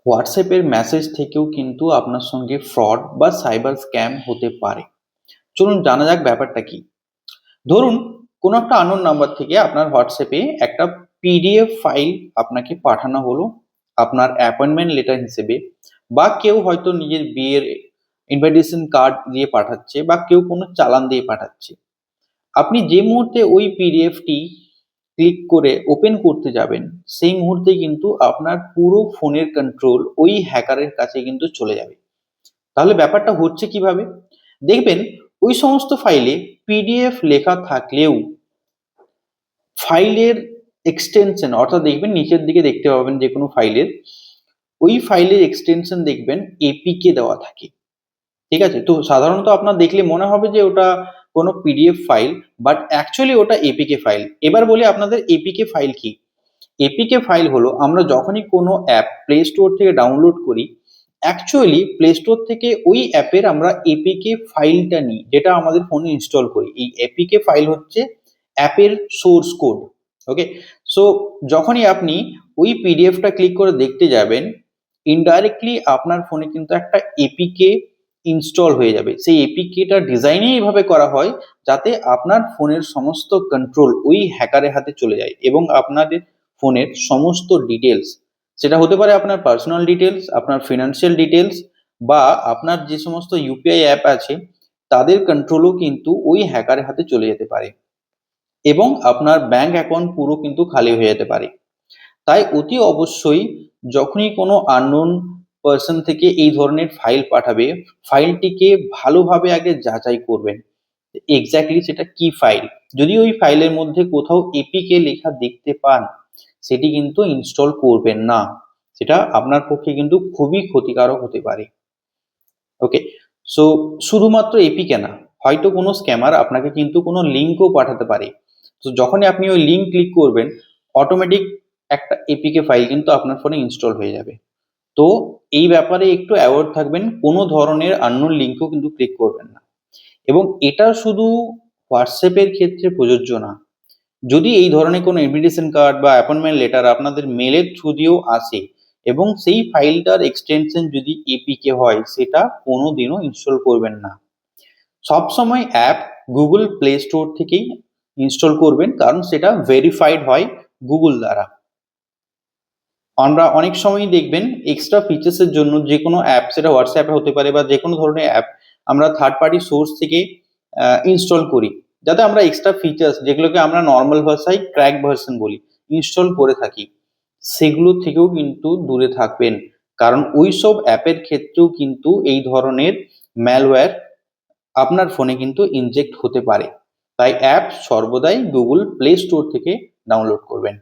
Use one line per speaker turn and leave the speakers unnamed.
হোয়াটসঅ্যাপের মেসেজ থেকেও কিন্তু আপনার সঙ্গে ফ্রড বা সাইবার স্ক্যাম হতে পারে। চলুন জানা যাক ব্যাপারটা কি। ধরুন কোনো একটা আননোন নাম্বার থেকে আপনার হোয়াটসঅ্যাপে একটা পিডিএফ ফাইল আপনাকে পাঠানো হলো আপনার অ্যাপয়েন্টমেন্ট লেটার হিসেবে, বা কেউ হয়তো নিজের বিয়ের ইনভাইটেশন কার্ড দিয়ে পাঠাচ্ছে, বা কেউ কোনো চালান দিয়ে পাঠাচ্ছে। আপনি যে মুহূর্তে ওই পিডিএফটি ক্লিক করে ওপেন করতে যাবেন, সেই মুহূর্তে কিন্তু আপনার পুরো ফোনের কন্ট্রোল ওই হ্যাকারের কাছে কিন্তু চলে যাবে। তাহলে ব্যাপারটা হচ্ছে কিভাবে? দেখবেন ওই সমস্ত ফাইলে পিডিএফ লেখা থাকলেও ফাইলের এক্সটেনশন, অর্থাৎ দেখবেন নিচের দিকে দেখতে পাবেন যে কোনো ফাইলের, ওই ফাইলের এক্সটেনশন দেখবেন এপিকে দেওয়া থাকে। ঠিক আছে, তো সাধারণত আপনার দেখলে মনে হবে যে ওটা কোনো পিডিএফ ফাইল, বাট অ্যাকচুয়ালি ওটা এপিকে ফাইল। এবার বলি আপনাদের এপিকে ফাইল কি। এপিকে ফাইল হলো আমরা যখনই কোনো অ্যাপ প্লে স্টোর থেকে ডাউনলোড করি, অ্যাকচুয়ালি প্লে স্টোর থেকে ওই অ্যাপের আমরা এপিকে ফাইলটা নিই, যেটা আমাদের ফোনে ইনস্টল করি। এই এপিকে ফাইল হচ্ছে অ্যাপের সোর্স কোড। ওকে, সো যখনই আপনি ওই পিডিএফটা ক্লিক করে দেখতে যাবেন, ইনডাইরেক্টলি আপনার ফোনে কিন্তু একটা এপিকে ইনস্টল হয়ে যাবে। সেই এপিকেটা ডিজাইনই এইভাবে করা হয় যাতে আপনার ফোনের সমস্ত কন্ট্রোল ওই হ্যাকারের হাতে চলে যায়, এবং আপনাদের ফোনের সমস্ত ডিটেলস, সেটা হতে পারে আপনার পার্সোনাল ডিটেলস, আপনার ফিনান্সিয়াল ডিটেলস, বা আপনার যে সমস্ত ইউপিআই অ্যাপ আছে তাদের কন্ট্রোলও কিন্তু ওই হ্যাকারের হাতে চলে যেতে পারে, এবং আপনার ব্যাংক অ্যাকাউন্ট পুরো কিন্তু খালি হয়ে যেতে পারে। তাই অতি অবশ্যই যখনই কোনো আননোন পার্সন থেকে এই ধরনের ফাইল পাঠাবে, ফাইলটিকে ভালোভাবে আগে যাচাই করবেন এক্স্যাক্টলি সেটা কি ফাইল। যদি ওই ফাইলের মধ্যে কোথাও এপিকে লেখা দেখতে পান, সেটি কিন্তু ইনস্টল করবেন না। সেটা আপনার পক্ষে কিন্তু খুবই ক্ষতিকারক হতে পারে। ওকে, সো শুধুমাত্র এপিকে না, হয়তো কোনো স্ক্যামার আপনাকে কিন্তু কোনো লিঙ্কও পাঠাতে পারে। তো যখনই আপনি ওই লিঙ্ক ক্লিক করবেন, অটোমেটিক একটা এপিকে ফাইল কিন্তু আপনার ফোনে ইনস্টল হয়ে যাবে। তো এই ব্যাপারে একটু অ্যাওয়ার্ড থাকবেন, কোনো ধরনের আননোন লিঙ্কও কিন্তু ক্লিক করবেন না। এবং এটা শুধু হোয়াটসঅ্যাপের ক্ষেত্রে প্রযোজ্য না। যদি এই ধরনের কোনো ইনভিটেশন কার্ড বা অ্যাপয়েন্টমেন্ট লেটার আপনাদের মেলের থ্রু দিয়েও আসে, এবং সেই ফাইলটার এক্সটেনশন যদি এপিকে হয়, সেটা কোনোদিনও ইনস্টল করবেন না। সবসময় অ্যাপ গুগল প্লে স্টোর থেকেই ইনস্টল করবেন, কারণ সেটা ভেরিফাইড হয় গুগল দ্বারা। আমরা অনেক সময়ই দেখবেন এক্সট্রা ফিচার্স এর জন্য যে কোনো অ্যাপ, সেটা হোয়াটসঅ্যাপে হতে পারে বা যে কোনো ধরনের অ্যাপ, আমরা থার্ড পার্টি সোর্স থেকে ইনস্টল করি, যাতে আমরা এক্সট্রা ফিচার্স, যেগুলোকে আমরা নর্মাল ভাষায় ক্র্যাক ভার্সন বলি, ইনস্টল করে থাকি। সেগুলো থেকেও কিন্তু দূরে থাকবেন, কারণ ওই সব অ্যাপের ক্ষেত্রেও কিন্তু এই ধরনের ম্যালওয়্যার আপনার ফোনে কিন্তু ইনজেক্ট হতে পারে। তাই অ্যাপ সর্বদাই গুগল প্লে স্টোর থেকে ডাউনলোড করবেন।